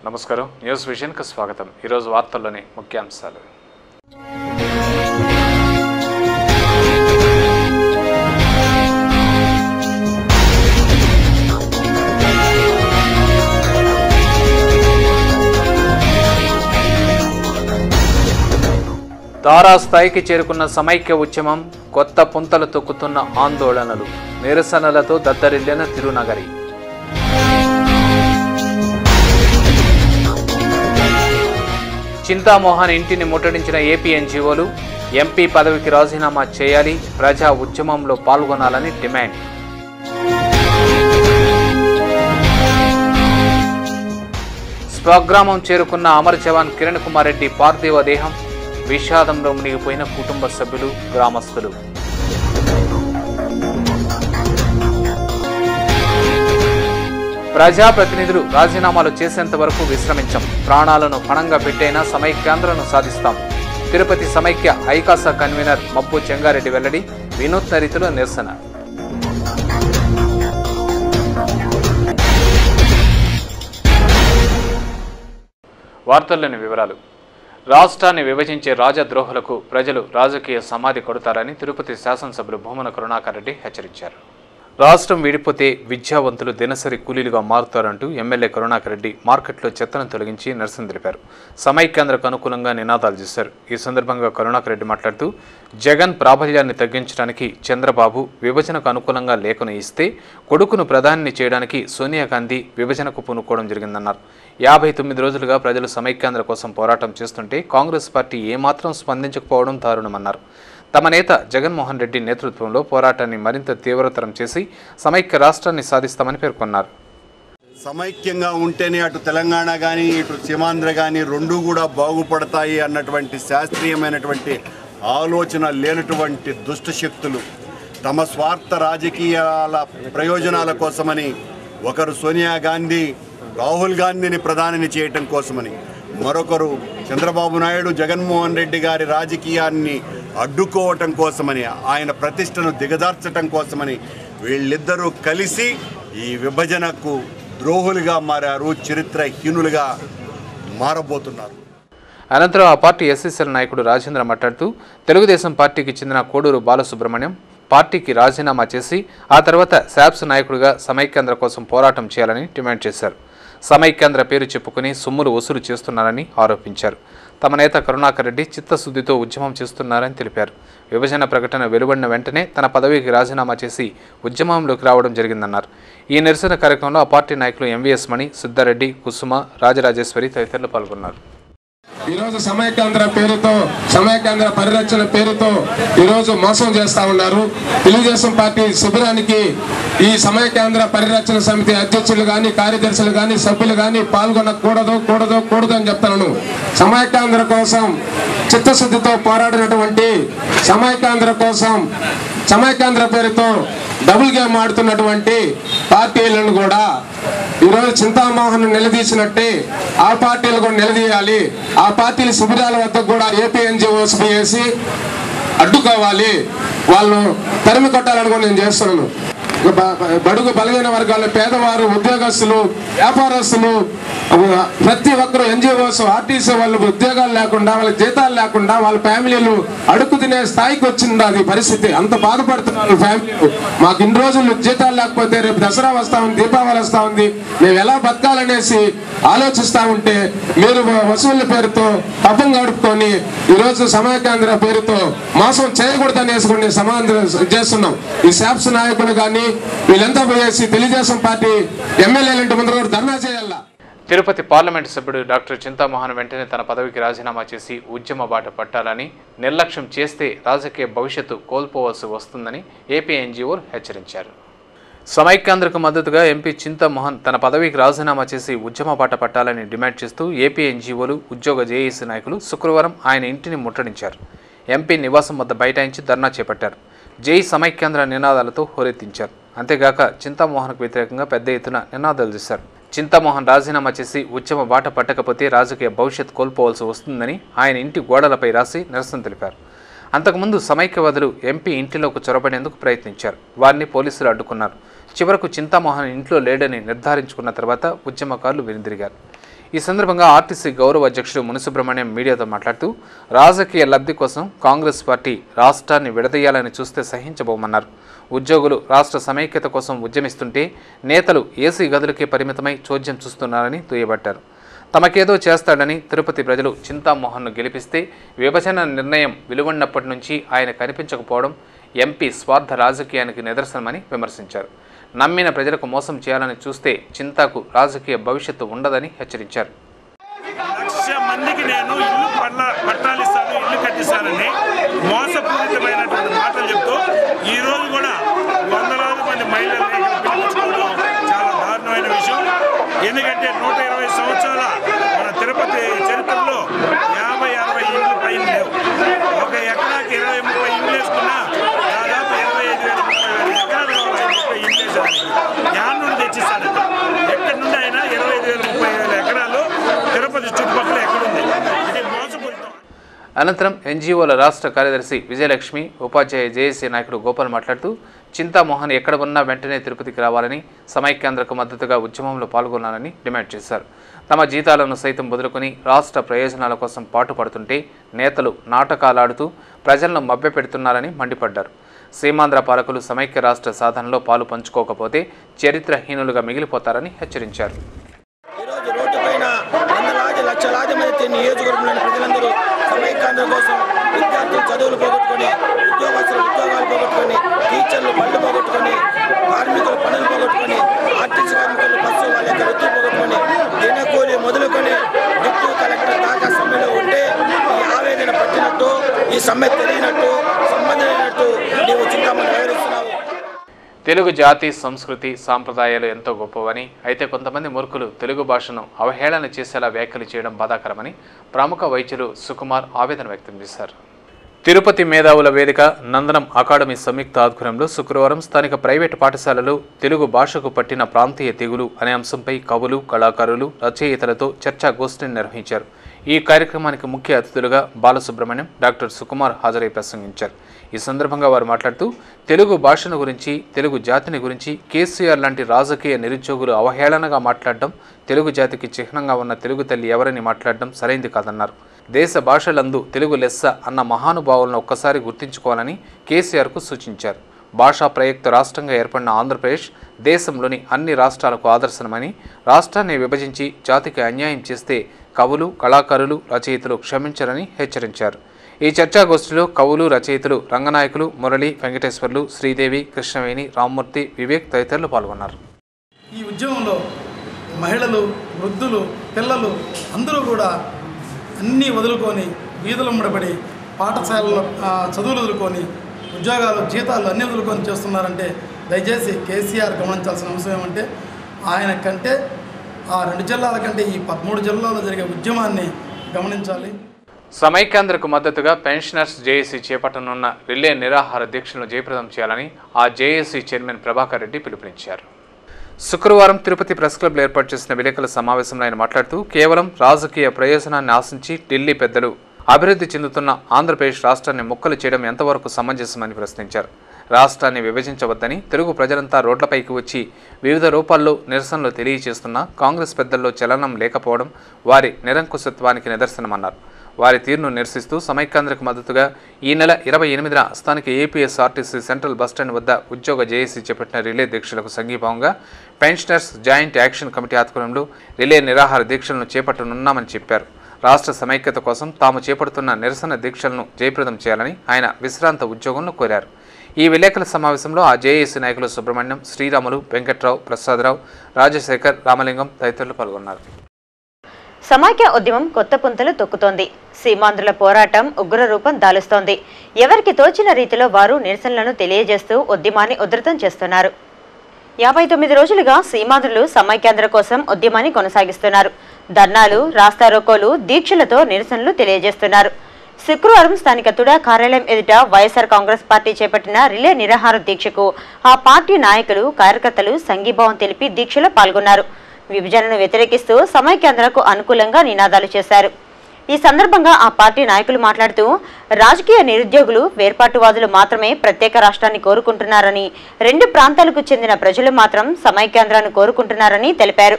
నమస్కారం, న్యూస్ విజన్కి స్వాగతం. ఈరోజు వార్తల్లోని ముఖ్యాంశాలు. తారాస్థాయికి చేరుకున్న సమైక్య ఉద్యమం, కొత్త పుంతలు తొక్కుతున్న ఆందోళనలు, నిరసనలతో దద్దరిల్లిన తిరునగరి. చింతామోహన్ ఇంటిని ముట్టడించిన ఏపీ ఎన్జీఓలు, ఎంపీ పదవికి రాజీనామా చేయాలి, ప్రజా ఉద్యమంలో పాల్గొనాలని డిమాండ్. స్వగ్రామం చేరుకున్న అమర్ జవాన్ కిరణ్ కుమార్ రెడ్డి పార్థివ దేహం, విషాదంలో మునిగిపోయిన కుటుంబ సభ్యులు, గ్రామస్తులు. ప్రజాప్రతినిధులు రాజీనామాలు చేసేంత వరకు విశ్రమించం, ప్రాణాలను పణంగా పెట్టైనా సమైక్యాంధ్రను సాధిస్తాం. తిరుపతి సమైక్య ఐకాస కన్వీనర్ మబ్బు చెంగారెడ్డి వెల్లడి, వినూత్న రీతిలో నిరసన. వార్తల్లోని వివరాలు. రాష్ట్రాన్ని విభజించే రాజద్రోహులకు ప్రజలు రాజకీయ సమాధి కొడతారని తిరుపతి శాసనసభ్యులు భూమన కరుణాకర్ రెడ్డి హెచ్చరించారు. రాష్ట్రం విడిపోతే విద్యావంతులు దినసరి కూలీలుగా మారుతారంటూ ఎమ్మెల్యే కరుణాకర్ రెడ్డి మార్కెట్లో చెత్తను తొలగించి నిరసన తెలిపారు. సమైక్యాంధ్రకు అనుకూలంగా నినాదాలు చేశారు. ఈ సందర్భంగా కరుణాకర్ రెడ్డి మాట్లాడుతూ, జగన్ ప్రాబల్యాన్ని తగ్గించడానికి చంద్రబాబు విభజనకు అనుకూలంగా లేఖను ఇస్తే కొడుకును ప్రధానిని చేయడానికి సోనియా గాంధీ విభజనకు పూనుకోవడం జరిగిందన్నారు. 59 రోజులుగా ప్రజలు సమైక్యాంధ్ర కోసం పోరాటం చేస్తుంటే కాంగ్రెస్ పార్టీ ఏమాత్రం స్పందించకపోవడం దారుణమన్నారు. తమ నేత జగన్మోహన్ రెడ్డి నేతృత్వంలో పోరాటాన్ని మరింత తీవ్రతరం చేసి సమైక్య రాష్ట్రాన్ని సాధిస్తామని పేర్కొన్నారు. సమైక్యంగా ఉంటేనే అటు తెలంగాణ కానీ ఇటు సీమాంధ్ర కానీ రెండూ కూడా బాగుపడతాయి అన్నటువంటి శాస్త్రీయమైనటువంటి ఆలోచన లేనటువంటి దుష్ట శక్తులు తమ స్వార్థ రాజకీయాల ప్రయోజనాల కోసమని, ఒకరు సోనియా గాంధీ రాహుల్ గాంధీని ప్రధానిని చేయటం కోసమని, మరొకరు చంద్రబాబు నాయుడు జగన్మోహన్ రెడ్డి గారి రాజకీయాన్ని అడ్డుకోవటం కోసమని, ఆయన ప్రతిష్టను దిగజార్చటం కోసమని వీళ్ళిద్దరూ కలిసి ఈ విభజనకు ద్రోహులుగా మారారు, చరిత్రహీనులుగా మారబోతున్నారు. అనంతరం ఆ పార్టీ ఎస్ఎస్ఎల్ నాయకుడు రాజేంద్ర మాట్లాడుతూ, తెలుగుదేశం పార్టీకి చెందిన కోడూరు బాలసుబ్రహ్మణ్యం పార్టీకి రాజీనామా చేసి ఆ తర్వాత శాప్స్ నాయకుడిగా సమైక్యాంధ్ర కోసం పోరాటం చేయాలని డిమాండ్ చేశారు. సమైక్యాంధ్ర పేరు చెప్పుకుని సొమ్ములు వసూలు చేస్తున్నారని ఆరోపించారు. తమ నేత కరుణాకర్ రెడ్డి చిత్తశుద్ధితో ఉద్యమం చేస్తున్నారని తెలిపారు. విభజన ప్రకటన వెలువడిన వెంటనే తన పదవికి రాజీనామా చేసి ఉద్యమంలోకి రావడం జరిగిందన్నారు. ఈ నిరసన కార్యక్రమంలో ఆ పార్టీ నాయకులు ఎంవీఎస్ మణి, సిద్ధారెడ్డి, కుసుమ, రాజరాజేశ్వరి తదితరులు పాల్గొన్నారు. ఈరోజు సమైక్యాంధ్ర పేరుతో, సమైక్యాంధ్ర పరిరక్షణ పేరుతో ఈరోజు మోసం చేస్తా ఉన్నారు. తెలుగుదేశం పార్టీ శిబిరానికి ఈ సమైక్యాంధ్ర పరిరక్షణ సమితి అధ్యక్షులు కానీ, కార్యదర్శులు కానీ, సభ్యులు కానీ పాల్గొనకూడదు అని చెప్తాను. సమైక్యాంధ్ర కోసం చిత్తశుద్ధితో పోరాడినటువంటి, సమైక్యాంధ్ర కోసం సమైక్యాంధ్ర పేరుతో డబుల్ గేమ్ ఆడుతున్నటువంటి పార్టీలను కూడా ఈరోజు చింతామోహన్ నిలదీసినట్టే ఆ పార్టీలు కూడా నిలదీయాలి. ఆ పార్టీల శిబిరాల వద్ద కూడా ఏపీ ఎన్జీఓస్ వేసి అడ్డుకోవాలి, వాళ్ళను తరిమి కొట్టాలని కూడా నేను చేస్తున్నాను. బడుగు బలహీన వర్గాల పేదవారు, ఉద్యోగస్తులు, వ్యాపారస్తులు, ప్రతి ఒక్కరు ఎన్జిఓస్, ఆర్టీసీ వాళ్ళు ఉద్యోగాలు లేకుండా, వాళ్ళ జీతాలు లేకుండా వాళ్ళ ఫ్యామిలీలు అడుగు తినే స్థాయికి వచ్చింది అది పరిస్థితి. అంత బాధపడుతున్నారు ఫ్యామిలీలు. మాకు ఇన్ని రోజులు జీతాలు లేకపోతే రేపు దసరా వస్తా ఉంది, దీపావళి వస్తా ఉంది, మేము ఎలా బతకాలనేసి ఆలోచిస్తా ఉంటే మీరు వసూళ్ల పేరుతో పబ్బం గడుపుకొని ఈరోజు సమైక్యాంధ్ర పేరుతో మోసం చేయకూడదనేసి కూడా సమాధానం చేస్తున్నాం. ఈ శాప్స్ నాయకులు కానీ వీళ్ళంతా పోయేసి తెలుగుదేశం పార్టీ ఎమ్మెల్యేలంటి ముందు కూడా ధర్నా చేయాలా. తిరుపతి పార్లమెంటు సభ్యుడు డాక్టర్ చింతామోహన్ వెంటనే తన పదవికి రాజీనామా చేసి ఉద్యమ బాట పట్టాలని, నిర్లక్ష్యం చేస్తే రాజకీయ భవిష్యత్తు కోల్పోవలసి వస్తుందని ఏపీ ఎన్జీఓలు హెచ్చరించారు. సమైక్యాంధ్రకు మద్దతుగా ఎంపీ చింతామోహన్ తన పదవికి రాజీనామా చేసి ఉద్యమ బాట పట్టాలని డిమాండ్ చేస్తూ ఏపీ ఎన్జీఓలు, ఉద్యోగ జేఏసీ నాయకులు శుక్రవారం ఆయన ఇంటిని ముట్టడించారు. ఎంపీ నివాసం వద్ద బైఠాయించి ధర్నా చేపట్టారు. జై సమైక్యాంధ్ర నినాదాలతో హోరెత్తించారు. అంతేగాక చింతామోహన్కు వ్యతిరేకంగా పెద్ద ఎత్తున నినాదాలు చేశారు. చింతామోహన్ రాజీనామా చేసి ఉద్యమ బాట పట్టకపోతే రాజకీయ భవిష్యత్ కోల్పోవలసి వస్తుందని ఆయన ఇంటి గోడలపై రాసి నిరసన తెలిపారు. అంతకుముందు సమైక్యవాదులు ఎంపీ ఇంటిలోకి చొరబడేందుకు ప్రయత్నించారు. వారిని పోలీసులు అడ్డుకున్నారు. చివరకు చింతామోహన్ ఇంట్లో లేడని నిర్ధారించుకున్న తర్వాత ఉద్యమకారులు వెనుదిరిగారు. ఈ సందర్భంగా ఆర్టీసీ గౌరవ అధ్యక్షుడు మునిసుబ్రహ్మణ్యం మీడియాతో మాట్లాడుతూ రాజకీయ లబ్ధి కోసం కాంగ్రెస్ పార్టీ రాష్ట్రాన్ని విడదీయాలని చూస్తే సహించబోమన్నారు. ఉద్యోగులు రాష్ట్ర సమైక్యత కోసం ఉద్యమిస్తుంటే నేతలు ఏసీ గదులకే పరిమితమై చోద్యం చూస్తున్నారని దుయ్యబట్టారు. తమకేదో చేస్తాడని తిరుపతి ప్రజలు చింతామోహన్ను గెలిపిస్తే విభజన నిర్ణయం వెలువడినప్పటి నుంచి ఆయన కనిపించకపోవడం ఎంపీ స్వార్థ రాజకీయానికి నిదర్శనమని విమర్శించారు. నమ్మిన ప్రజలకు మోసం చేయాలని చూస్తే చింతాకు రాజకీయ భవిష్యత్తు ఉండదని హెచ్చరించారు. 1,00,000 మందికి నేను పట్టాలు ఇస్తాను, ఇల్లు కట్టిస్తానని మోసపూరితమైనటువంటి మాటలు చెప్తూ ఈ రోజు కూడా వందలాది మంది మహిళల్ని పిలిపించుకోవడం చాలా దారుణమైన విషయం. ఎందుకంటే 120 సంవత్సరాల మన తిరుపతి చరిత్రలో 50-60 ఇండ్లు పైన లేవు. ఒక ఎకరాకి 20-30 ఇండ్లు వేసుకున్నా దాదాపు 25,000-30,000 ఎకరాలు కావాలి. ఇండ్లు వేసేదానికి యాన్ నుండి తెచ్చిస్తాడు. ఎక్కడి నుండి అయినా 25,000-30,000 ఎకరాలు తిరుపతి చుట్టుపక్కల ఎక్కడుంది. ఇది మోసపూరితం. అనంతరం ఎన్జీఓల రాష్ట్ర కార్యదర్శి విజయలక్ష్మి, ఉపాధ్యాయ జేఏసీ నాయకుడు గోపాల్ మాట్లాడుతూ చింతామోహన్ ఎక్కడ ఉన్నా వెంటనే తిరుపతికి రావాలని, సమైక్యాంధ్రకు మద్దతుగా ఉద్యమంలో పాల్గొనాలని డిమాండ్ చేశారు. తమ జీతాలను సైతం వదులుకొని రాష్ట్ర ప్రయోజనాల కోసం పాటుపడుతుంటే నేతలు నాటకాలాడుతూ ప్రజలను మభ్యపెడుతున్నారని మండిపడ్డారు. సీమాంధ్ర పాలకులు సమైక్య రాష్ట్ర సాధనలో పాలు పంచుకోకపోతే చరిత్రహీనులుగా మిగిలిపోతారని హెచ్చరించారు. ఈరోజు రోడ్డుపైన లక్షలాది మంది నియోజకవర్గంలోని ప్రజలందరూ సమైక్యాంధ్ర కోసం విద్యార్థులు చదువులు పోగొట్టుకొని, ఉద్యోగస్తులు ఉద్యోగాలు పోగొట్టుకొని, టీచర్లు పనులు పోగొట్టుకొని, కార్మికులు పనులు పోగొట్టుకొని, ఆర్టీసీ కార్మికులు బస్సు వాళ్ళ యొక్క వృత్తులు పోగొట్టుకొని, దినకూలి మొదలుకొని డిప్యూటీ కలెక్టర్ దాకా సమ్మెలో ఉంటే ఈ ఆవేదన పట్టినట్టు, ఈ సమ్మె తెలియనట్టు, సంబంధం లేనట్టు నీవు చింతామణి వివరిస్తున్నావు. తెలుగు జాతి, సంస్కృతి, సాంప్రదాయాలు ఎంతో గొప్పవని, అయితే కొంతమంది మూర్ఖులు తెలుగు భాషను అవహేళన చేసేలా వ్యాఖ్యలు చేయడం బాధాకరమని ప్రముఖ వైద్యులు సుకుమార్ ఆవేదన వ్యక్తం చేశారు. తిరుపతి మేధావుల వేదిక, నందనం అకాడమీ సంయుక్త ఆధ్వర్యంలో శుక్రవారం స్థానిక ప్రైవేటు పాఠశాలలో తెలుగు భాషకు పట్టిన ప్రాంతీయ తెగులు అనే అంశంపై కవులు, కళాకారులు, రచయితలతో చర్చాగోష్ఠిని నిర్వహించారు. ఈ కార్యక్రమానికి ముఖ్య అతిథులుగా బాలసుబ్రహ్మణ్యం, డాక్టర్ సుకుమార్ హాజరై ప్రసంగించారు. ఈ సందర్భంగా వారు మాట్లాడుతూ తెలుగు భాషను గురించి, తెలుగు జాతిని గురించి కేసీఆర్ లాంటి రాజకీయ నిరుద్యోగులు అవహేళనగా మాట్లాడడం, తెలుగు జాతికి చిహ్నంగా ఉన్న తెలుగు తల్లి ఎవరని మాట్లాడడం సరైంది కాదన్నారు. దేశ భాషలందు తెలుగు లెస్స అన్న మహానుభావులను ఒక్కసారి గుర్తించుకోవాలని కేసీఆర్కు సూచించారు. భాషా ప్రయుక్త రాష్ట్రంగా ఏర్పడిన ఆంధ్రప్రదేశ్ దేశంలోని అన్ని రాష్ట్రాలకు ఆదర్శనమని, రాష్ట్రాన్ని విభజించి జాతికి అన్యాయం చేస్తే కవులు, కళాకారులు, రచయితలు క్షమించరని హెచ్చరించారు. ఈ చర్చాగోష్ఠిలో కవులు, రచయితలు రంగనాయకులు, మురళి, వెంకటేశ్వర్లు, శ్రీదేవి, కృష్ణవేణి, రామ్మూర్తి, వివేక్ తదితరులు పాల్గొన్నారు. ఈ ఉద్యమంలో మహిళలు, వృద్ధులు, పిల్లలు అందరూ కూడా అన్నీ వదులుకొని వీధులు ముడబడి పాఠశాలలో చదువులు వదులుకొని ఉద్యోగాలు, జీతాలు అన్నీ వదులుకొని చేస్తున్నారంటే దయచేసి కేసీఆర్ గమనించాల్సిన అంశం ఏమంటే ఆయన కంటే ఆ 2 జిల్లాల కంటే ఈ 13 జిల్లాల్లో జరిగే ఉద్యమాన్ని గమనించాలి. సమైక్యాంధ్రకు మద్దతుగా పెన్షనర్స్ జేఏసీ చేపట్టనున్న రిలే నిరాహార దీక్షలను జయప్రదం చేయాలని ఆ జేఏసీ చైర్మన్ ప్రభాకర్ రెడ్డి పిలుపునిచ్చారు. శుక్రవారం తిరుపతి ప్రెస్ క్లబ్లో ఏర్పాటు చేసిన విలేకరుల సమావేశంలో ఆయన మాట్లాడుతూ కేవలం రాజకీయ ప్రయోజనాన్ని ఆశించి ఢిల్లీ పెద్దలు అభివృద్ధి చెందుతున్న ఆంధ్రప్రదేశ్ రాష్ట్రాన్ని ముక్కలు చేయడం ఎంతవరకు సమంజసమని ప్రశ్నించారు. రాష్ట్రాన్ని విభజించవద్దని తెలుగు ప్రజలంతా రోడ్లపైకి వచ్చి వివిధ రూపాల్లో నిరసనలు తెలియజేస్తున్నా కాంగ్రెస్ పెద్దల్లో చలనం లేకపోవడం వారి నిరంకుశత్వానికి నిదర్శనమన్నారు. వారి తీరును నిరసిస్తూ సమైక్యాంధ్రకు మద్దతుగా ఈ నెల 28న స్థానిక ఏపీఎస్ఆర్టీసీ సెంట్రల్ బస్టాండ్ వద్ద ఉద్యోగ జేఏసీ చేపట్టిన రిలే దీక్షలకు సంఘీభావంగా పెన్షనర్స్ జాయింట్ యాక్షన్ కమిటీ ఆధ్వర్యంలో రిలే నిరాహార దీక్షలను చేపట్టనున్నామని చెప్పారు. రాష్ట్ర సమైక్యత కోసం తాము చేపడుతున్న నిరసన దీక్షలను జయప్రదం చేయాలని ఆయన విశ్రాంత ఉద్యోగులను కోరారు. ఈ విలేకరుల సమావేశంలో ఆ జేఏసీ నాయకులు సుబ్రహ్మణ్యం, శ్రీరాములు, వెంకట్రావు, ప్రసాదరావు, రాజశేఖర్, రామలింగం తదితరులు పాల్గొన్నారు. సమైక్య ఉద్యమం కొత్త పుంతలు తొక్కుతోంది. సీమాంధ్రుల పోరాటం ఉగ్ర రూపం దాలుస్తోంది. ఎవరికి తోచిన రీతిలో వారు నిరసనలను తెలియజేస్తూ ఉద్యమాన్ని ఉధృతం చేస్తున్నారు. 59 రోజులుగా సీమాంధ్రులు సమైక్యాంధ్ర కోసం ఉద్యమాన్ని కొనసాగిస్తున్నారు. ధర్నాలు, రాస్తారోకోలు, దీక్షలతో నిరసనలు తెలియజేస్తున్నారు. శుక్రవారం స్థానిక తుడా కార్యాలయం ఎదుట వైఎస్ఆర్ కాంగ్రెస్ పార్టీ చేపట్టిన రిలే నిరాహార దీక్షకు ఆ పార్టీ నాయకులు, కార్యకర్తలు సంఘీభావం తెలిపి దీక్షలో పాల్గొన్నారు. విభజనను వ్యతిరేకిస్తూ సమైక్యాంధ్రకు అనుకూలంగా నినాదాలు చేశారు. ఈ సందర్భంగా ఆ పార్టీ నాయకులు మాట్లాడుతూ రాజకీయ నిరుద్యోగులు, వేర్పాటువాదులు మాత్రమే ప్రత్యేక రాష్ట్రాన్ని కోరుకుంటున్నారని, 2 ప్రాంతాలకు చెందిన ప్రజలు మాత్రం సమైక్యాంధ్రాన్ని కోరుకుంటున్నారని తెలిపారు.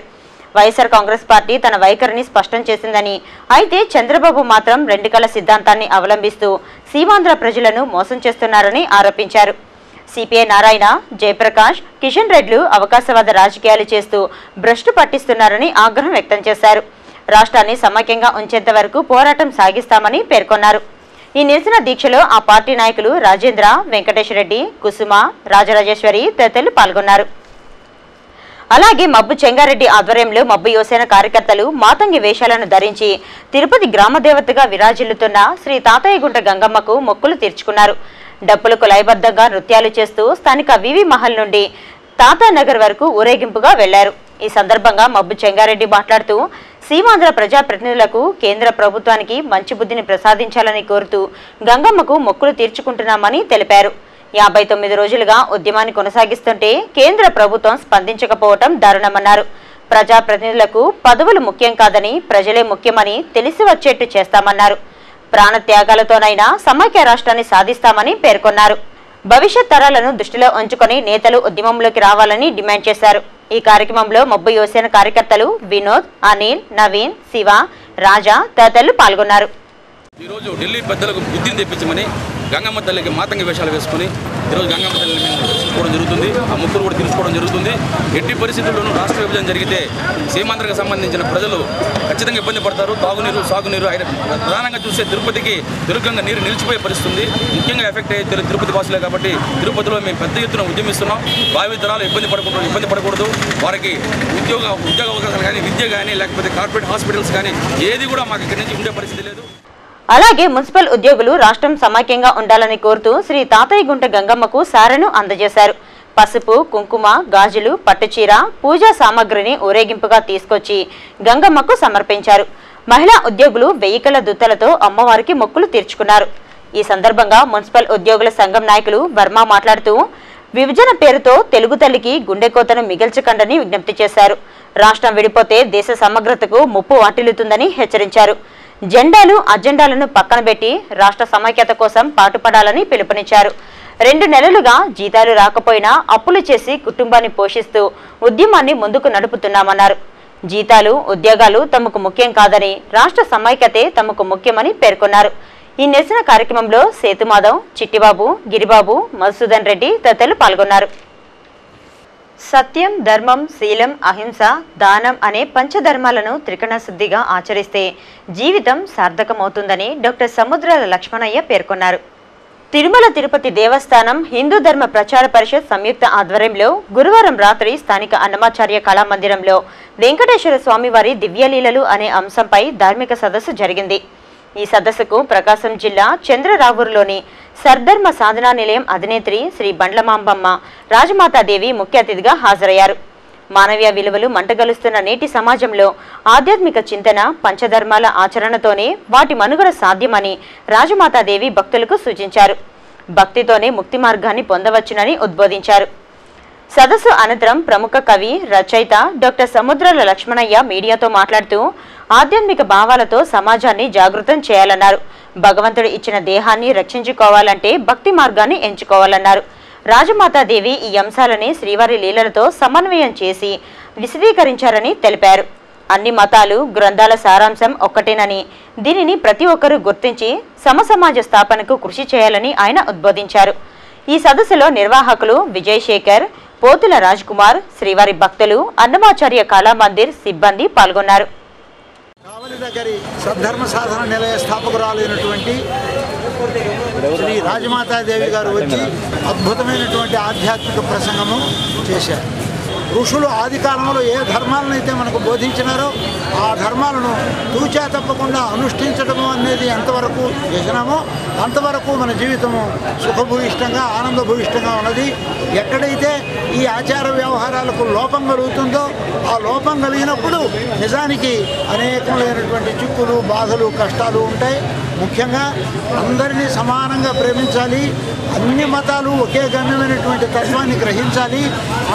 వైఎస్ఆర్ కాంగ్రెస్ పార్టీ తన వైఖరిని స్పష్టం చేసిందని, అయితే చంద్రబాబు మాత్రం రెండు కళ్ళ సిద్ధాంతాన్ని అవలంబిస్తూ సీమాంధ్ర ప్రజలను మోసం చేస్తున్నారని ఆరోపించారు. సిపిఐ నారాయణ, జయప్రకాష్, కిషన్ రెడ్లు అవకాశవాద రాజకీయాలు చేస్తూ భ్రష్టు పట్టిస్తున్నారని ఆగ్రహం వ్యక్తం చేశారు. రాష్ట్రాన్ని సమైక్యంగా ఉంచేంత వరకు పోరాటం సాగిస్తామని పేర్కొన్నారు. ఈ నిరసన దీక్షలో ఆ పార్టీ నాయకులు రాజేంద్ర, వెంకటేశ్వరరెడ్డి, కుసుమ, రాజరాజేశ్వరి తదితరులు పాల్గొన్నారు. అలాగే మబ్బు చెంగారెడ్డి ఆధ్వర్యంలో మబ్బు యువసేన కార్యకర్తలు మాతంగి వేషాలను ధరించి తిరుపతి గ్రామదేవతగా విరాజిల్లుతున్న శ్రీ తాతయ్యగుంట గంగమ్మకు మొక్కులు తీర్చుకున్నారు. డప్పులకు లయబద్ధంగా నృత్యాలు చేస్తూ స్థానిక వివి మహల్ నుండి తాతానగర్ వరకు ఊరేగింపుగా వెళ్లారు. ఈ సందర్భంగా మబ్బు చెంగారెడ్డి మాట్లాడుతూ సీమాంధ్ర ప్రజాప్రతినిధులకు కేంద్ర ప్రభుత్వానికి మంచి బుద్ధిని ప్రసాదించాలని కోరుతూ గంగమ్మకు మొక్కులు తీర్చుకుంటున్నామని తెలిపారు. 59 రోజులుగా ఉద్యమాన్ని కొనసాగిస్తుంటే కేంద్ర ప్రభుత్వం స్పందించకపోవటం దారుణమన్నారు. ప్రజాప్రతినిధులకు పదవులు ముఖ్యం కాదని, ప్రజలే ముఖ్యమని తెలిసి వచ్చేట్టు చేస్తామన్నారు. ప్రాణత్యాగాలతోనైనా సమైక్య రాష్ట్రాన్ని సాధిస్తామని పేర్కొన్నారు. భవిష్యత్ తరాలను దృష్టిలో ఉంచుకొని నేతలు ఉద్యమంలోకి రావాలని డిమాండ్ చేశారు. ఈ కార్యక్రమంలో మబ్బు యువసేన కార్యకర్తలు వినోద్, అనిల్, నవీన్, శివ, రాజా తదితరులు పాల్గొన్నారు. ఈరోజు ఢిల్లీ పెద్దలకు బుద్ధిని తెప్పించమని గంగమ్మ తల్లికి మాతంగి వేషాలు వేసుకుని ఈరోజు గంగమ్మ తల్లిని మేము దర్శించుకోవడం జరుగుతుంది. ఆ ముక్కులు కూడా తీర్చుకోవడం జరుగుతుంది. ఎట్టి పరిస్థితుల్లోనూ రాష్ట్ర విభజన జరిగితే సీమాంధ్రకు సంబంధించిన ప్రజలు ఖచ్చితంగా ఇబ్బంది పడతారు. తాగునీరు, సాగునీరు, ప్రధానంగా చూస్తే తిరుపతికి దుర్గంగా నీరు నిలిచిపోయే పరిస్థితుంది. ముఖ్యంగా ఎఫెక్ట్ అయ్యే తిరుపతి వాసులే కాబట్టి తిరుపతిలో మేము పెద్ద ఎత్తున ఉద్యమిస్తున్నాం. భావితరాలు ఇబ్బంది పడకూడదు. వారికి ఉద్యోగ అవకాశాలు కానీ, విద్య కానీ, లేకపోతే కార్పొరేట్ హాస్పిటల్స్ కానీ ఏది కూడా మాకు ఇక్కడి నుంచి ఉండే పరిస్థితి లేదు. అలాగే మున్సిపల్ ఉద్యోగులు రాష్ట్రం సమైక్యంగా ఉండాలని కోరుతూ శ్రీ తాతయ్యగుంట గంగమ్మకు సారెను అందజేశారు. పసుపు, కుంకుమ, గాజులు, పట్టుచీర, పూజా సామాగ్రిని ఊరేగింపుగా తీసుకొచ్చి గంగమ్మకు సమర్పించారు. మహిళా ఉద్యోగులు 1000 కళ్ళ దుత్తలతో అమ్మవారికి మొక్కులు తీర్చుకున్నారు. ఈ సందర్భంగా మున్సిపల్ ఉద్యోగుల సంఘం నాయకులు వర్మ మాట్లాడుతూ విభజన పేరుతో తెలుగు తల్లికి గుండెకోతను మిగల్చకండని విజ్ఞప్తి చేశారు. రాష్ట్రం విడిపోతే దేశ సమగ్రతకు ముప్పు వాటిల్లుతుందని హెచ్చరించారు. జెండాలు, అజెండాలను పక్కన పెట్టి రాష్ట్ర సమైక్యత కోసం పాటుపడాలని పిలుపునిచ్చారు. 2 నెలలుగా జీతాలు రాకపోయినా అప్పులు చేసి కుటుంబాన్ని పోషిస్తూ ఉద్యమాన్ని ముందుకు నడుపుతున్నామన్నారు. జీతాలు, ఉద్యోగాలు తమకు ముఖ్యం కాదని, రాష్ట్ర సమైక్యతే తమకు ముఖ్యమని పేర్కొన్నారు. ఈ నిరసన కార్యక్రమంలో సేతుమాధవ్, చిట్టిబాబు, గిరిబాబు, మధుసూదన్ రెడ్డి తదితరులు పాల్గొన్నారు. సత్యం, ధర్మం, శీలం, అహింస, దానం అనే పంచధర్మాలను త్రికరణ శుద్ధిగా ఆచరిస్తే జీవితం సార్థకమవుతుందని డాక్టర్ సముద్రాల లక్ష్మణయ్య పేర్కొన్నారు. తిరుమల తిరుపతి దేవస్థానం హిందూ ధర్మ ప్రచార పరిషత్ సంయుక్త ఆధ్వర్యంలో గురువారం రాత్రి స్థానిక అన్నమాచార్య కళామందిరంలో వెంకటేశ్వర స్వామివారి దివ్యలీలలు అనే అంశంపై ధార్మిక సదస్సు జరిగింది. ఈ సదస్సుకు ప్రకాశం జిల్లా చంద్రరావూరులోని సర్ధర్మ సాధనా నిలయం అధినేత్రి శ్రీ బండ్లమాంబమ్మ రాజమాతాదేవి ముఖ్య అతిథిగా హాజరయ్యారు. మానవీయ విలువలు మంటగలుస్తున్న నేటి సమాజంలో ఆధ్యాత్మిక చింతన, పంచధర్మాల ఆచరణతోనే వాటి మనుగడ సాధ్యమని రాజమాతాదేవి భక్తులకు సూచించారు. భక్తితోనే ముక్తి మార్గాన్ని పొందవచ్చునని ఉద్బోధించారు. సదస్సు అనంతరం ప్రముఖ కవి, రచయిత డాక్టర్ సముద్రాల లక్ష్మణయ్య మీడియాతో మాట్లాడుతూ ఆధ్యాత్మిక భావాలతో సమాజాన్ని జాగృతం చేయాలన్నారు. భగవంతుడు ఇచ్చిన దేహాన్ని రక్షించుకోవాలంటే భక్తి మార్గాన్ని ఎంచుకోవాలన్నారు. రాజమాతాదేవి ఈ అంశాలని శ్రీవారి లీలలతో సమన్వయం చేసి విశదీకరించారని తెలిపారు. అన్ని మతాలు, గ్రంథాల సారాంశం ఒక్కటేనని, దీనిని ప్రతి ఒక్కరూ గుర్తించి సమసమాజ స్థాపనకు కృషి చేయాలని ఆయన ఉద్బోధించారు. ఈ సదస్సులో నిర్వాహకులు విజయశేఖర్, పోతుల రాజ్ కుమార్, శ్రీవారి భక్తులు, అన్నమాచార్య కళామందిర్ సిబ్బంది పాల్గొన్నారు. కావలి దగ్గరి సద్ధర్మ సాధన నిలయ స్థాపకురాలైనటువంటి శ్రీ రాజమాతాదేవి గారు వచ్చి అద్భుతమైనటువంటి ఆధ్యాత్మిక ప్రసంగము చేశారు. ఋషులు ఆది కాలంలో ఏ ధర్మాలను అయితే మనకు బోధించినారో ఆ ధర్మాలను తూచా తప్పకుండా అనుష్ఠించడము అనేది ఎంతవరకు చేసినామో అంతవరకు మన జీవితము సుఖభూయిష్టంగా, ఆనందభూయిష్టంగా ఉన్నది. ఎక్కడైతే ఈ ఆచార వ్యవహారాలకు లోపం కలుగుతుందో ఆ లోపం కలిగినప్పుడు నిజానికి అనేకమైనటువంటి చిక్కులు, బాధలు, కష్టాలు ఉంటాయి. ముఖ్యంగా అందరినీ సమానంగా ప్రేమించాలి. అన్ని మతాలు ఒకే గమ్యమైనటువంటి తత్వాన్ని గ్రహించాలి.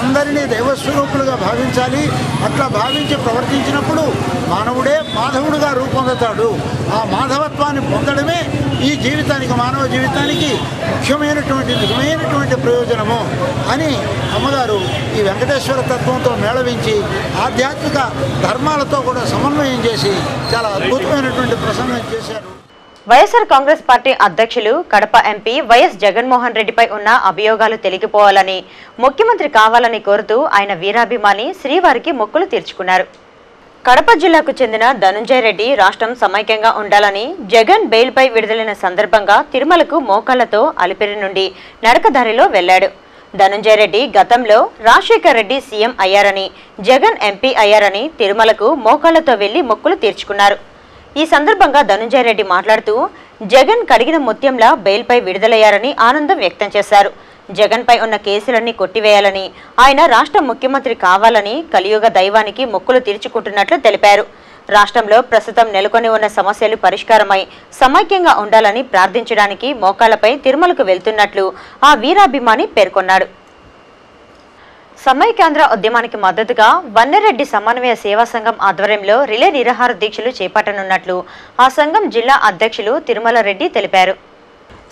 అందరినీ దైవ స్వరూపులుగా భావించాలి. అట్లా భావించి ప్రవర్తించినప్పుడు మానవుడే మాధవుడుగా రూపొందుతాడు. ఆ మాధవత్వాన్ని పొందడమే ఈ జీవితానికి, మానవ జీవితానికి నిజమైనటువంటి ప్రయోజనము అని అమ్మగారు ఈ వెంకటేశ్వర తత్వంతో మేళవించి ఆధ్యాత్మిక ధర్మాలతో కూడా సమన్వయం చేసి చాలా అద్భుతమైనటువంటి ప్రసంగం చేశారు. వైఎస్ఆర్ కాంగ్రెస్ పార్టీ అధ్యక్షులు కడప ఎంపీ వైఎస్ జగన్మోహన్ రెడ్డిపై ఉన్న అభియోగాలు తొలగిపోవాలని, ముఖ్యమంత్రి కావాలని కోరుతూ ఆయన వీరాభిమాని శ్రీవారికి మొక్కులు తీర్చుకున్నారు. కడప జిల్లాకు చెందిన ధనుంజయ రెడ్డి రాష్ట్రం సమైక్యంగా ఉండాలని జగన్ బెయిల్పై విడుదలైన సందర్భంగా తిరుమలకు మోకాళ్లతో అలిపిరి నుండి నడకదారిలో వెళ్లాడు. ధనుంజయ రెడ్డి గతంలో రాజశేఖర్ రెడ్డి సీఎం అయ్యారని, జగన్ ఎంపీ అయ్యారని తిరుమలకు మోకాళ్లతో వెళ్లి మొక్కులు తీర్చుకున్నారు. ఈ సందర్భంగా ధనుంజయ రెడ్డి మాట్లాడుతూ జగన్ కడిగిన ముత్యంలా బెయిల్పై విడుదలయ్యారని ఆనందం వ్యక్తం చేశారు. జగన్పై ఉన్న కేసులన్నీ కొట్టివేయాలని, ఆయన రాష్ట్ర ముఖ్యమంత్రి కావాలని కలియుగ దైవానికి మొక్కులు తీర్చుకుంటున్నట్లు తెలిపారు. రాష్ట్రంలో ప్రస్తుతం నెలకొని ఉన్న సమస్యలు పరిష్కారమై సమైక్యంగా ఉండాలని ప్రార్థించడానికి మోకాళ్లపై తిరుమలకు వెళ్తున్నట్లు ఆ వీరాభిమాని పేర్కొన్నాడు. సమైక్యాంధ్ర ఉద్యమానికి మద్దతుగా వన్నెరెడ్డి సమన్వయ సేవా సంఘం ఆధ్వర్యంలో రిలే నిరాహార దీక్షలు చేపట్టనున్నట్లు ఆ సంఘం జిల్లా అధ్యక్షులు తిరుమల రెడ్డి తెలిపారు.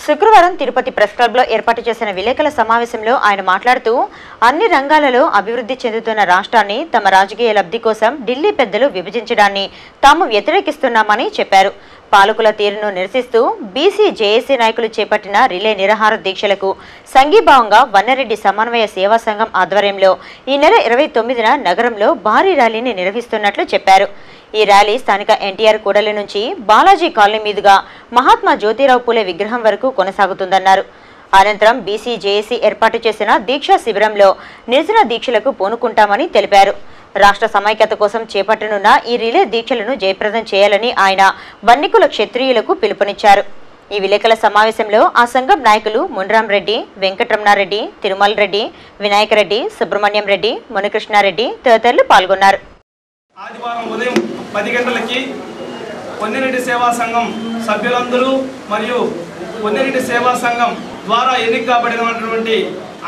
శుక్రవారం తిరుపతి ప్రెస్ క్లబ్లో ఏర్పాటు చేసిన విలేకరుల సమావేశంలో ఆయన మాట్లాడుతూ అన్ని రంగాలలో అభివృద్ధి చెందుతున్న రాష్ట్రాన్ని తమ రాజకీయ లబ్ధి కోసం ఢిల్లీ పెద్దలు విభజించడాన్ని తాము వ్యతిరేకిస్తున్నామని చెప్పారు. పాలకుల తీరును నిరసిస్తూ బీసీ జేఏసీ నాయకులు చేపట్టిన రిలే నిరాహార దీక్షలకు సంఘీభావంగా వన్నెరెడ్డి సమన్వయ సేవా సంఘం ఆధ్వర్యంలో ఈ నెల 29న నగరంలో భారీ ర్యాలీని నిర్వహిస్తున్నట్లు చెప్పారు. ఈ ర్యాలీ స్థానిక ఎన్టీఆర్ కూడలి నుంచి బాలాజీ కాలనీ మీదుగా మహాత్మా జ్యోతిరావు పూలే విగ్రహం వరకు కొనసాగుతుందన్నారు. అనంతరం బీసీ జేఏసీ ఏర్పాటు చేసిన దీక్షా శిబిరంలో నిరసన దీక్షలకు పూనుకుంటామని తెలిపారు. రాష్ట్ర సమైక్యత కోసం చేపట్టనున్న ఈ రిలే దీక్షలను జయప్రదం చేయాలని ఆయన వన్నికుల క్షత్రియులకు పిలుపునిచ్చారు. ఈ విలేకరుల సమావేశంలో ఆ సంఘం నాయకులు మున్రాం రెడ్డి, వెంకటరమణారెడ్డి, తిరుమల రెడ్డి, వినాయక రెడ్డి, సుబ్రహ్మణ్యం రెడ్డి, మునికృష్ణారెడ్డి తదితరులు పాల్గొన్నారు. ఆదివారం ఉదయం 10 గంటలకి వన్నెరెడ్డి సేవా సంఘం సభ్యులందరూ మరియు వన్నెరెడ్డి సేవా సంఘం ద్వారా ఎన్నిక కాబడినటువంటి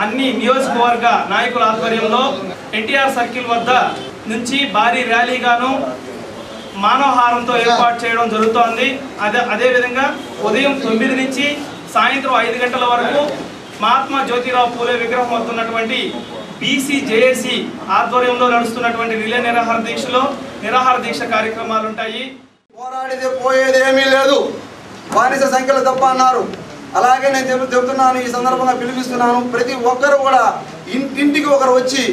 అన్ని నియోజకవర్గ నాయకుల ఆధ్వర్యంలో ఎన్టీఆర్ సర్కిల్ వద్ద నుంచి భారీ ర్యాలీగాను మానవహారంతో ఏర్పాటు చేయడం జరుగుతోంది. అదేవిధంగా ఉదయం 9 నుంచి సాయంత్రం 5 గంటల వరకు మహాత్మా జ్యోతిరావు పూలే విగ్రహం వస్తున్నటువంటి బీసీ జేఏసీ ఆధ్వర్యంలో నడుస్తున్నటువంటి రిలే నిరాహార దీక్ష కార్యక్రమాలు ఉంటాయి. పోరాడితే పోయేది ఏమీ లేదు, బానిస సంఖ్యలు తప్ప అన్నారు. అలాగే నేను చెబుతున్నాను, ఈ సందర్భంగా పిలిపిస్తున్నాను, ప్రతి ఒక్కరు కూడా ఇంటింటికి ఒకరు వచ్చి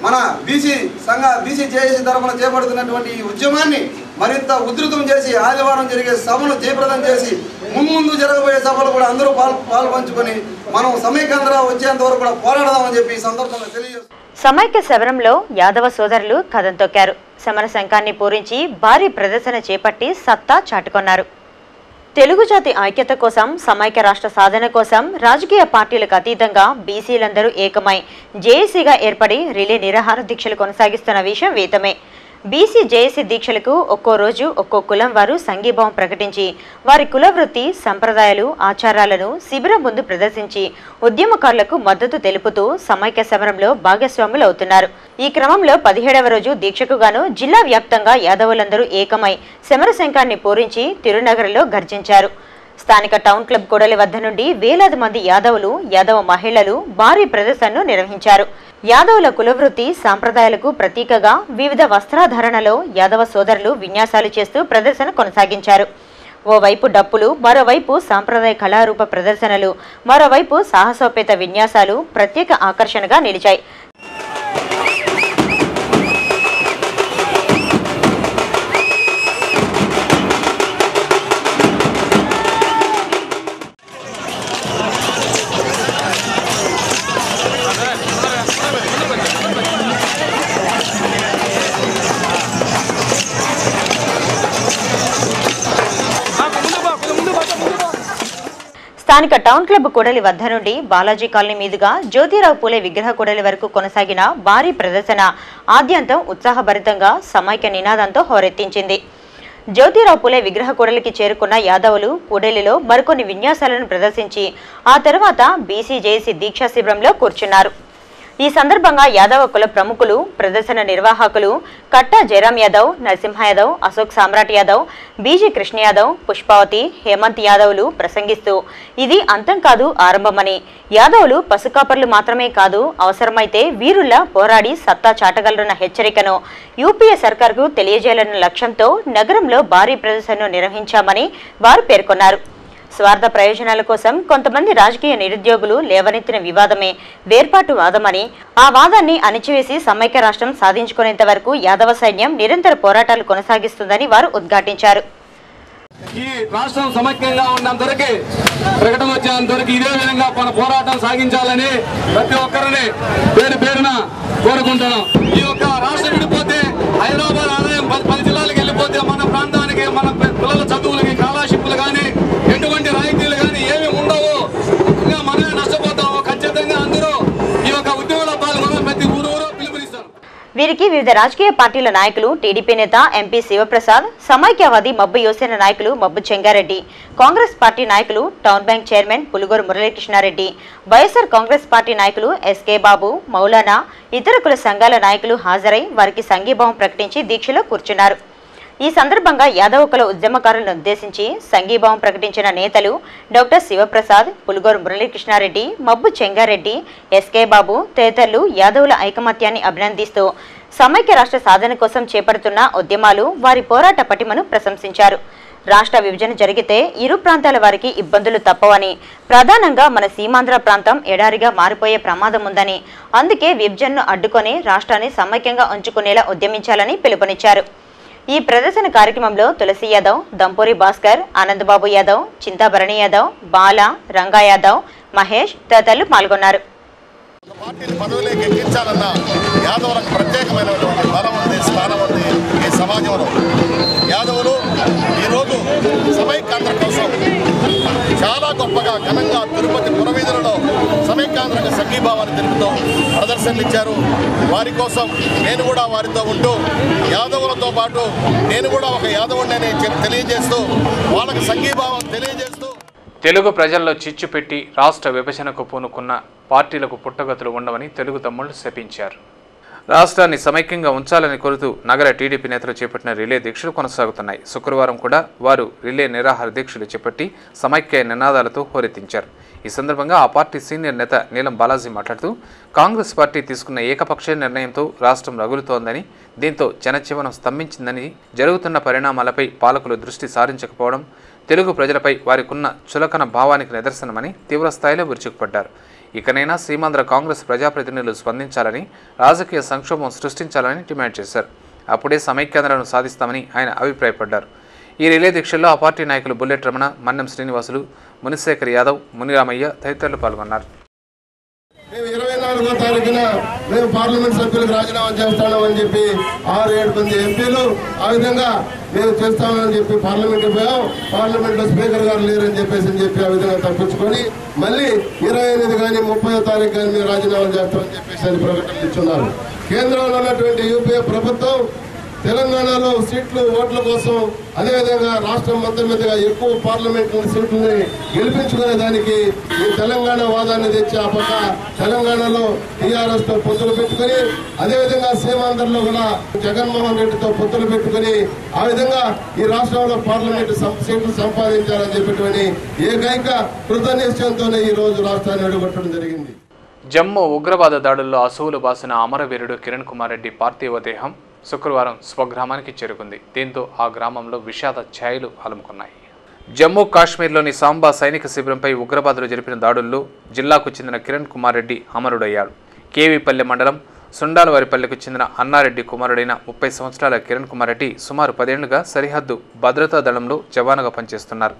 మన బీసీ జేఏసీ తరఫున చేపడుతున్నటువంటి ఈ ఉద్యమాన్ని మరింత ఉధృతం చేసి ఆదివారం జరిగే సభను జయప్రదం చేసి ముందు జరగబోయే సభలు కూడా అందరూ పాలు పంచుకొని మనం సమైక్యాంధ్ర వచ్చేంత వరకు కూడా పోరాడదామని చెప్పి ఈ సందర్భంగా తెలియజేస్తున్నాం. సమైక్య శబరంలో యాదవ సోదరులు కథం తొక్కారు. సమర శంఖాన్ని పూరించి భారీ ప్రదర్శన చేపట్టి సత్తా చాటుకొన్నారు. తెలుగు జాతి ఐక్యత కోసం, సమైక్య రాష్ట్ర సాధన కోసం రాజకీయ పార్టీలకు అతీతంగా బీసీలందరూ ఏకమై జేఏసీగా ఏర్పడి రిలే నిరాహార దీక్షలు కొనసాగిస్తున్న విషయం వేతమే. బీసీ జేఏసీ దీక్షలకు ఒక్కో రోజు ఒక్కో కులం వారు సంఘీభావం ప్రకటించి వారి కుల వృత్తి, సంప్రదాయాలు, ఆచారాలను శిబిరం ముందు ప్రదర్శించి ఉద్యమకారులకు మద్దతు తెలుపుతూ సమైక్య సమరంలో భాగస్వాములు అవుతున్నారు. ఈ క్రమంలో 17వ రోజు దీక్షకు గాను జిల్లా వ్యాప్తంగా యాదవులందరూ ఏకమై సమరశంఖాన్ని పూరించి తిరునగర్లో గర్జించారు. స్థానిక టౌన్ క్లబ్ కూడలి వద్ద నుండి వేలాది మంది యాదవులు, యాదవ మహిళలు భారీ ప్రదర్శనను నిర్వహించారు. యాదవుల కులవృత్తి, సాంప్రదాయాలకు ప్రతీకగా వివిధ వస్త్రాధారణలో యాదవ సోదరులు విన్యాసాలు చేస్తూ ప్రదర్శన కొనసాగించారు. ఓవైపు డప్పులు, మరోవైపు సాంప్రదాయ కళారూప ప్రదర్శనలు, మరోవైపు సాహసోపేత విన్యాసాలు ప్రత్యేక ఆకర్షణగా నిలిచాయి. స్థానిక టౌన్ క్లబ్ కూడలి వద్ద నుండి బాలాజీ కాలనీ మీదుగా జ్యోతిరావు పూలే విగ్రహ కూడలి వరకు కొనసాగిన భారీ ప్రదర్శన ఆద్యంతం ఉత్సాహభరితంగా సమైక్య నినాదంతో హోరెత్తించింది. జ్యోతిరావు పూలే విగ్రహ కూడలికి చేరుకున్న యాదవులు కూడలిలో మరికొన్ని విన్యాసాలను ప్రదర్శించి ఆ తర్వాత బీసీ జేఏసీ దీక్షా శిబిరంలో కూర్చున్నారు. ఈ సందర్భంగా యాదవ కుల ప్రముఖులు, ప్రదర్శన నిర్వాహకులు కట్టా జయరాం యాదవ్, నరసింహ యాదవ్, అశోక్ సామ్రాట్ యాదవ్, బీజీ కృష్ణ యాదవ్, పుష్పావతి, హేమంత్ యాదవ్లు ప్రసంగిస్తూ ఇది అంతం కాదు ఆరంభమని, యాదవ్లు పసుకాపర్లు మాత్రమే కాదు అవసరమైతే వీరుల్లా పోరాడి సత్తా చాటగలరన్న హెచ్చరికను యూపీఏ సర్కార్కు తెలియజేయాలన్న లక్ష్యంతో నగరంలో భారీ ప్రదర్శనను నిర్వహించామని వారు పేర్కొన్నారు. స్వార్థ ప్రయోజనాల కోసం కొంతమంది రాజకీయ నిరుద్యోగులు లేవనెత్తిన వివాదమే వేర్పాటు వాదమని, ఆ వాదాన్ని అణిచివేసి సమైక్య రాష్ట్రం సాధించుకునేంత వరకు యాదవ సైన్యం నిరంతర పోరాటాలు కొనసాగిస్తుందని వారు ఉద్ఘాటించారు. ఈ రాష్ట్రం సమైక్యంగా ఉన్నంతవరకు ప్రకటన వచ్చేంతవరకు ఇదే విధంగా మన పోరాటం సాగించాలని ప్రతి ఒక్కరిని పేరు పేరున కోరుకుంటున్నాం. ఈ యొక్క రాష్ట్రం విడిపోతే హైదరాబాద్ ఆదాయం 10 జిల్లాలకు వెళ్ళిపోతే మన ప్రాంతానికి, మన పిల్లల చదువులకి, స్కాలర్షిప్లు కానీ ఎటువంటి రాయితీలు కానీ ఏమి ఉండవు. ఇంకా మనమే నష్టపోతాము. ఖచ్చితంగా అందరూ ఈ యొక్క ఉద్యమంలో పాల్గొన ప్రతి ఊరు పిలుపునిస్తారు. వీరికి వివిధ రాజకీయ పార్టీల నాయకులు, టీడీపీ నేత ఎంపీ శివప్రసాద్, సమైక్యవాది మబ్బు యువసేన నాయకులు మబ్బు చెంగారెడ్డి, కాంగ్రెస్ పార్టీ నాయకులు town bank chairman Puluguru Muralikrishnareddy, YSR Congress party నాయకులు ఎస్కే బాబు, మౌలానా, ఇతర కుల సంఘాల నాయకులు హాజరై వారికి సంఘీభావం ప్రకటించి దీక్షలో కూర్చున్నారు. ఈ సందర్భంగా యాదవ కుల ఉద్యమకారులను ఉద్దేశించి సంఘీభావం ప్రకటించిన నేతలు డాక్టర్ శివప్రసాద్, పులుగూరు మురళీకృష్ణారెడ్డి, మబ్బు చెంగారెడ్డి, ఎస్కే బాబు తదితరులు యాదవుల ఐకమత్యాన్ని అభినందిస్తూ సమైక్య రాష్ట్ర సాధన కోసం చేపడుతున్న ఉద్యమాలు, వారి పోరాట పటిమను ప్రశంసించారు. రాష్ట్ర విభజన జరిగితే ఇరు ప్రాంతాల వారికి ఇబ్బందులు తప్పవని, ప్రధానంగా మన సీమాంధ్ర ప్రాంతం ఎడారిగా మారిపోయే ప్రమాదం ఉందని, అందుకే విభజనను అడ్డుకొని రాష్ట్రాన్ని సమైక్యంగా ఉంచుకునేలా ఉద్యమించాలని పిలుపునిచ్చారు. ఈ ప్రదర్శన కార్యక్రమంలో తులసి యాదవ్, దంపూరి భాస్కర్, ఆనందబాబు యాదవ్, చింతాభరణి యాదవ్, బాల, రంగా యాదవ్, మహేష్ తదితరులు పాల్గొన్నారు. పార్టీని పదవులేకి ఎక్కించాలన్న యాదవులకు ప్రత్యేకమైనటువంటి బలం ఉంది, స్థానం ఉంది ఈ సమాజంలో. యాదవులు ఈరోజు సమైక్యాంధ్ర కోసం చాలా గొప్పగా ఘనంగా తిరుపతి పురవీధులలో సమైక్యాంధ్రకు సంఘీభావాన్ని తెలుపుతూ ప్రదర్శనలు ఇచ్చారు. వారి కోసం నేను కూడా వారితో ఉంటూ యాదవులతో పాటు నేను కూడా ఒక యాదవుడిని తెలియజేస్తూ వాళ్ళకి సంఘీభావం తెలియజేస్తూ తెలుగు ప్రజల్లో చిచ్చు పెట్టి రాష్ట్ర విభజనకు పూనుకున్న పార్టీలకు పుట్టగతులు ఉండవని తెలుగు తమ్ముళ్లు శపించారు. రాష్ట్రాన్ని సమైక్యంగా ఉంచాలని కోరుతూ నగర టీడీపీ నేతలు చేపట్టిన రిలే దీక్షలు కొనసాగుతున్నాయి. శుక్రవారం కూడా వారు రిలే నిరాహార దీక్షలు చేపట్టి సమైక్య నినాదాలతో హోరెత్తించారు. ఈ సందర్భంగా ఆ పార్టీ సీనియర్ నేత నీలం బాలాజీ మాట్లాడుతూ కాంగ్రెస్ పార్టీ తీసుకున్న ఏకపక్ష నిర్ణయంతో రాష్ట్రం రగులుతోందని, దీంతో జనజీవనం స్తంభించిందని, జరుగుతున్న పరిణామాలపై పాలకులు దృష్టి సారించకపోవడం తెలుగు ప్రజలపై వారికున్న చులకన భావానికి నిదర్శనమని తీవ్రస్థాయిలో విరుచుకుపడ్డారు. ఇకనైనా సీమాంధ్ర కాంగ్రెస్ ప్రజాప్రతినిధులు స్పందించాలని, రాజకీయ సంక్షోభం సృష్టించాలని డిమాండ్ చేశారు. అప్పుడే సమైక్యాంధ్రను సాధిస్తామని ఆయన అభిప్రాయపడ్డారు. ఈ రిలే దీక్షల్లో ఆ పార్టీ నాయకులు బుల్లెట్ రమణ, మన్నెం శ్రీనివాసులు, మునిశేఖర్ యాదవ్, మునిరామయ్య తదితరులు పాల్గొన్నారు. మేము 24వ తారీఖున మేము పార్లమెంట్ సభ్యులకు రాజీనామా చేస్తామని చెప్పి 6-7 మంది ఎంపీలు ఆ విధంగా మేము చేస్తామని చెప్పి పార్లమెంట్కి పోయాం. పార్లమెంట్లో స్పీకర్ గారు లేరని చెప్పి ఆ విధంగా తప్పించుకొని మళ్ళీ 28 కానీ 30వ తారీఖు కానీ మేము రాజీనామా చేస్తామని చెప్పేసి అది ప్రకటనలు ఇచ్చున్నారు. కేంద్రంలో ఉన్నటువంటి యూపీఏ ప్రభుత్వం తెలంగాణలో సీట్లు ఓట్ల కోసం, అదేవిధంగా రాష్ట్రం మొత్తం మీదుగా ఎక్కువ పార్లమెంట్ సీట్లని గెలిపించుకునే దానికి ఈ తెలంగాణ వాదాన్ని తెచ్చి ఆ పక్క తెలంగాణలో టీఆర్ఎస్ తో పొత్తులు పెట్టుకుని, అదేవిధంగా సీమాంధ్రలో కూడా జగన్మోహన్ రెడ్డితో పొత్తులు పెట్టుకుని ఆ విధంగా ఈ రాష్ట్రంలో పార్లమెంట్ సీట్లు సంపాదించాలని చెప్పేటువంటి ఏకైక కృత నిశ్చయంతోనే ఈ రోజు రాష్ట్రాన్ని అడుగొట్టడం జరిగింది. జమ్మూ ఉగ్రవాద దాడుల్లో అసువులు బాసిన అమరవీరుడు కిరణ్ కుమార్ రెడ్డి పార్థివ దేహం శుక్రవారం స్వగ్రామానికి చేరుకుంది. దీంతో ఆ గ్రామంలో విషాద ఛాయలు అలుముకున్నాయి. జమ్మూ కాశ్మీర్లోని సాంబా సైనిక శిబిరంపై ఉగ్రవాదులు జరిపిన దాడుల్లో జిల్లాకు చెందిన కిరణ్ కుమార్ రెడ్డి అమరుడయ్యాడు. కేవీపల్లె మండలం సుండాలవారిపల్లెకు చెందిన అన్నారెడ్డి కుమారుడైన 30 సంవత్సరాల కిరణ్ కుమార్ రెడ్డి సుమారు 10 ఏళ్లుగా సరిహద్దు భద్రతా దళంలో జవానుగా పనిచేస్తున్నారు.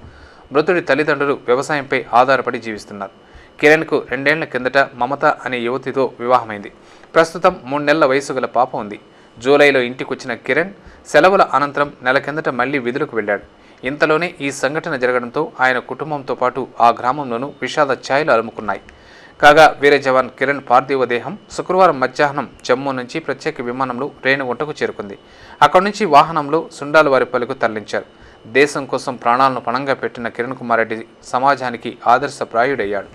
మృతుడి తల్లిదండ్రులు వ్యవసాయంపై ఆధారపడి జీవిస్తున్నారు. కిరణ్కు 2 ఏళ్ల కిందట మమత అనే యువతితో వివాహమైంది. ప్రస్తుతం 3 నెలల వయసు గల పాప ఉంది. జూలైలో ఇంటికొచ్చిన కిరణ్ సెలవుల అనంతరం నెల కిందట మళ్లీ విధులకు వెళ్లాడు. ఇంతలోనే ఈ సంఘటన జరగడంతో ఆయన కుటుంబంతో పాటు ఆ గ్రామంలోనూ విషాద ఛాయలు అలుముకున్నాయి. కాగా వీర జవాన్ కిరణ్ పార్థివ దేహం శుక్రవారం మధ్యాహ్నం జమ్మూ నుంచి ప్రత్యేక విమానంలో రేణిగుంటకు చేరుకుంది. అక్కడి నుంచి వాహనంలో సుండాలవారిపల్లెకు తరలించారు. దేశం కోసం ప్రాణాలను పణంగా పెట్టిన కిరణ్ కుమార్ రెడ్డి సమాజానికి ఆదర్శప్రాయుడయ్యాడు.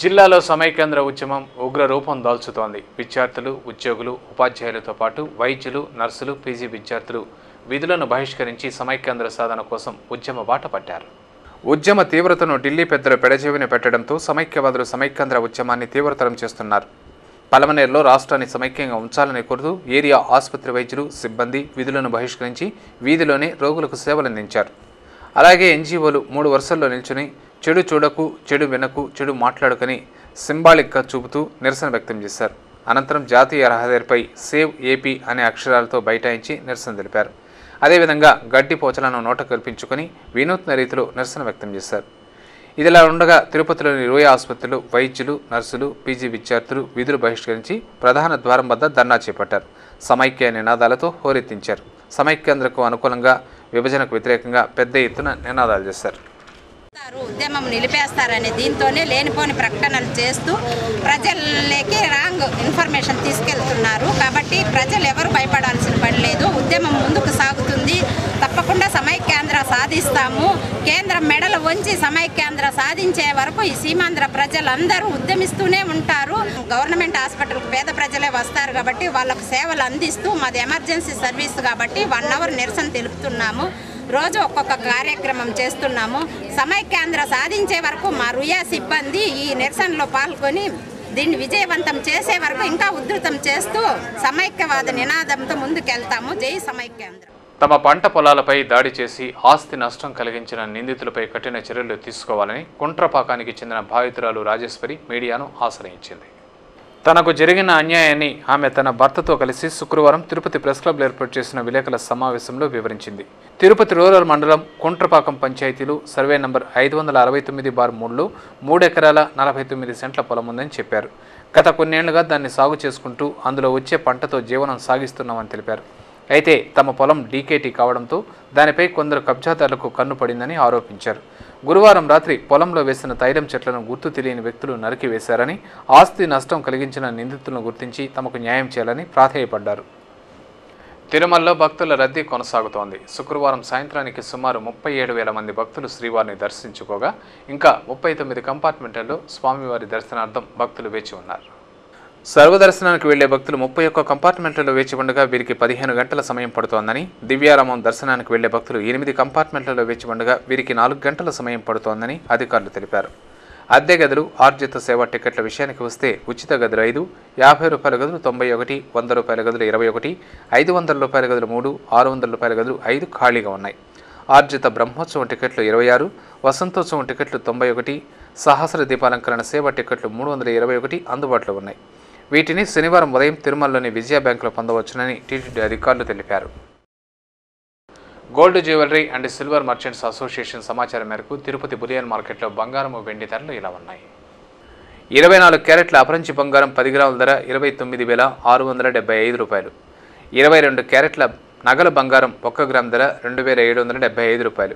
జిల్లాలో సమైక్యాంధ్ర ఉద్యమం ఉగ్ర రూపం దాల్చుతోంది. విద్యార్థులు, ఉద్యోగులు, ఉపాధ్యాయులతో పాటు వైద్యులు, నర్సులు, పీజీ విద్యార్థులు విధులను బహిష్కరించి సమైక్యాంధ్ర సాధన కోసం ఉద్యమ బాట పట్టారు. ఉద్యమ తీవ్రతను ఢిల్లీ పెద్దలు పెడచెవిన పెట్టడంతో సమైక్యవాదులు సమైక్యాంధ్ర ఉద్యమాన్ని తీవ్రతరం చేస్తున్నారు. పలమనేరులో రాష్ట్రాన్ని సమైక్యంగా ఉంచాలని కోరుతూ ఏరియా ఆసుపత్రి వైద్యులు, సిబ్బంది విధులను బహిష్కరించి వీధిలోనే రోగులకు సేవలందించారు. అలాగే ఎన్జీఓలు 3 వరుసల్లో నిల్చుని చెడు చూడకు, చెడు వినకు, చెడు మాట్లాడుకని సింబాలిక్గా చూపుతూ నిరసన వ్యక్తం చేశారు. అనంతరం జాతీయ రహదారిపై సేవ్ ఏపీ అనే అక్షరాలతో బైఠాయించి నిరసన తెలిపారు. అదేవిధంగా గడ్డి పోచలను నోట కల్పించుకొని వినూత్న రీతిలో నిరసన వ్యక్తం చేశారు. ఇదిలా ఉండగా తిరుపతిలోని రోయ ఆసుపత్రిలో వైద్యులు, నర్సులు, పీజీ విద్యార్థులు విధులు బహిష్కరించి ప్రధాన ద్వారం వద్ద ధర్నా చేపట్టారు. సమైక్య నినాదాలతో హోరెత్తించారు. సమైక్యాంధ్రకు అనుకూలంగా, విభజనకు వ్యతిరేకంగా పెద్ద ఎత్తున నినాదాలు చేశారు. ఉద్యమం నిలిపేస్తారని దీంతోనే లేనిపోని ప్రకటనలు చేస్తూ ప్రజలకి రాంగ్ ఇన్ఫర్మేషన్ తీసుకెళ్తున్నారు. కాబట్టి ప్రజలు ఎవరు భయపడాల్సిన పని లేదు. ఉద్యమం ముందుకు సాగుతుంది. తప్పకుండా సమైక్యాంధ్ర సాధిస్తాము. కేంద్రం మెడలు వంచి సమైక్యాంధ్ర సాధించే వరకు ఈ సీమాంధ్ర ప్రజలందరూ ఉద్యమిస్తూనే ఉంటారు. గవర్నమెంట్ హాస్పిటల్కి పేద ప్రజలే వస్తారు కాబట్టి వాళ్ళకు సేవలు అందిస్తూ మాది ఎమర్జెన్సీ సర్వీస్ కాబట్టి 1 అవర్ నిరసన తెలుపుతున్నాము. రోజు ఒక్కొక్క కార్యక్రమం చేస్తున్నాము. సమైక్యాంధ్ర సాధించే వరకు మా రుయా సిబ్బంది ఈ నిరసనలో పాల్గొని దీన్ని విజయవంతం చేసే వరకు ఇంకా ఉధృతం చేస్తూ సమైక్యవాద నినాదంతో ముందుకెళ్తాము. జై సమైక్యాంధ్ర. తమ పంట పొలాలపై దాడి చేసి ఆస్తి నష్టం కలిగించిన నిందితులపై కఠిన చర్యలు తీసుకోవాలని కుంట్రపాకానికి చెందిన బాధితురాలు రాజేశ్వరి మీడియాను ఆశ్రయించింది. తనకు జరిగిన అన్యాయాన్ని ఆమె తన భర్తతో కలిసి శుక్రవారం తిరుపతి ప్రెస్ క్లబ్లో ఏర్పాటు చేసిన విలేకరుల సమావేశంలో వివరించింది. తిరుపతి రూరల్ మండలం కుంట్రపాకం పంచాయతీలో సర్వే నంబర్ 569/3లో 3 ఎకరాల 49 సెంట్ల పొలం ఉందని చెప్పారు. గత కొన్నేళ్లుగా దాన్ని సాగు చేసుకుంటూ అందులో వచ్చే పంటతో జీవనం సాగిస్తున్నామని తెలిపారు. అయితే తమ పొలం డీకేటీ కావడంతో దానిపై కొందరు కబ్జాదారులకు కన్ను పడిందని ఆరోపించారు. గురువారం రాత్రి పొలంలో వేసిన తైలం చెట్లను గుర్తు తెలియని వ్యక్తులు నరికి వేశారని, ఆస్తి నష్టం కలిగించిన నిందితులను గుర్తించి తమకు న్యాయం చేయాలని ప్రాధేయపడ్డారు. తిరుమలలో భక్తుల రద్దీ కొనసాగుతోంది. శుక్రవారం సాయంత్రానికి సుమారు 37,000 మంది భక్తులు శ్రీవారిని దర్శించుకోగా ఇంకా 39 కంపార్ట్మెంట్లలో స్వామివారి దర్శనార్థం భక్తులు వేచి ఉన్నారు. సర్వదర్శనానికి వెళ్లే భక్తులు 31 కంపార్ట్మెంట్లలో వేచి ఉండగా వీరికి 15 గంటల సమయం పడుతోందని, దివ్యారామం దర్శనానికి వెళ్లే భక్తులు 8 కంపార్ట్మెంట్లలో వేచి ఉండగా వీరికి 4 గంటల సమయం పడుతోందని అధికారులు తెలిపారు. అద్దె గదులు, ఆర్జిత సేవా టికెట్ల విషయానికి వస్తే ఉచిత గదులు 5, ₹50 గదులు 91, ₹100 గదులు 21, ₹500 గదులు 3, ₹600 గదులు 5 ఖాళీగా ఉన్నాయి. ఆర్జిత బ్రహ్మోత్సవం టికెట్లు 26, వసంతోత్సవం టికెట్లు 91, సహస్ర దీపాలంకరణ సేవ టికెట్లు 321 అందుబాటులో ఉన్నాయి. వీటిని శనివారం ఉదయం తిరుమలలోని విజయ బ్యాంకులో పొందవచ్చునని టీటీడీ అధికారులు తెలిపారు. Gold jewellery and silver merchants association సమాచారం మేరకు తిరుపతి బులియన్ మార్కెట్లో బంగారం, వెండి ధరలు ఇలా ఉన్నాయి. 24 క్యారెట్ల అపరంచి బంగారం 10 గ్రాముల ధర ₹29,675. 22 క్యారెట్ల నగల బంగారం 1 గ్రామ్ ధర ₹2,775.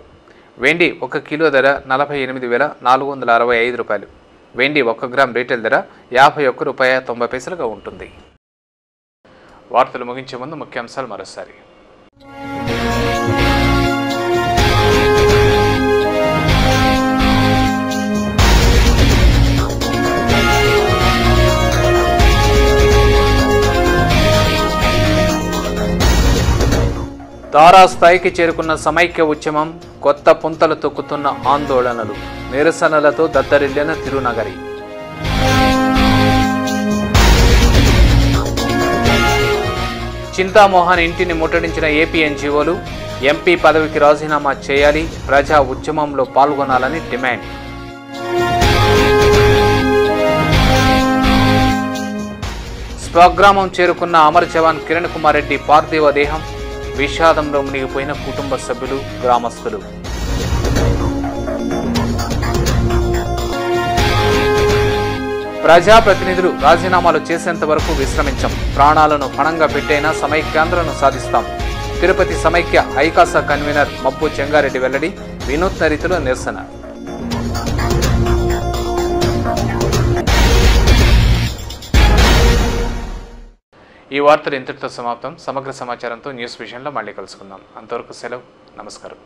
వెండి 1 కిలో ధర ₹48,465. వెండి 1 గ్రామ్ రీటైల్ ధర ₹51.90 ఉంటుంది. వార్తలు ముగించే ముందు ముఖ్యాంశాలు మరోసారి. తారాస్థాయికి చేరుకున్న సమైక్య ఉద్యమం, కొత్త పుంతలు తొక్కుతున్న ఆందోళనలు, నిరసనలతో దద్దరిల్లిన తిరునగరి. చింతామోహన్ ఇంటిని ముట్టడించిన ఏపీ ఎన్జీఓలు, ఎంపీ పదవికి రాజీనామా చేయాలి, ప్రజా ఉద్యమంలో పాల్గొనాలని డిమాండ్. స్వగ్రామం చేరుకున్న అమర్ జవాన్ కిరణ్ కుమార్ రెడ్డి పార్థివ దేహం, విషాదంలో మునిగిపోయిన కుటుంబ సభ్యులు, గ్రామస్తులు. ప్రజాప్రతినిధులు రాజీనామాలు చేసేంత వరకు విశ్రమించం, ప్రాణాలను పణంగా పెట్టైనా సమైక్యాంధ్రను సాధిస్తాం. తిరుపతి సమైక్య ఐకాస కన్వీనర్ మబ్బు చెంగారెడ్డి వెల్లడి, వినూత్న రీతిలో నిరసన. ఈ వార్తలు ఇంతటితో సమాప్తం. సమగ్ర సమాచారంతో న్యూస్ విజన్లో మళ్ళీ కలుసుకుందాం. అంతవరకు సెలవు. నమస్కారం.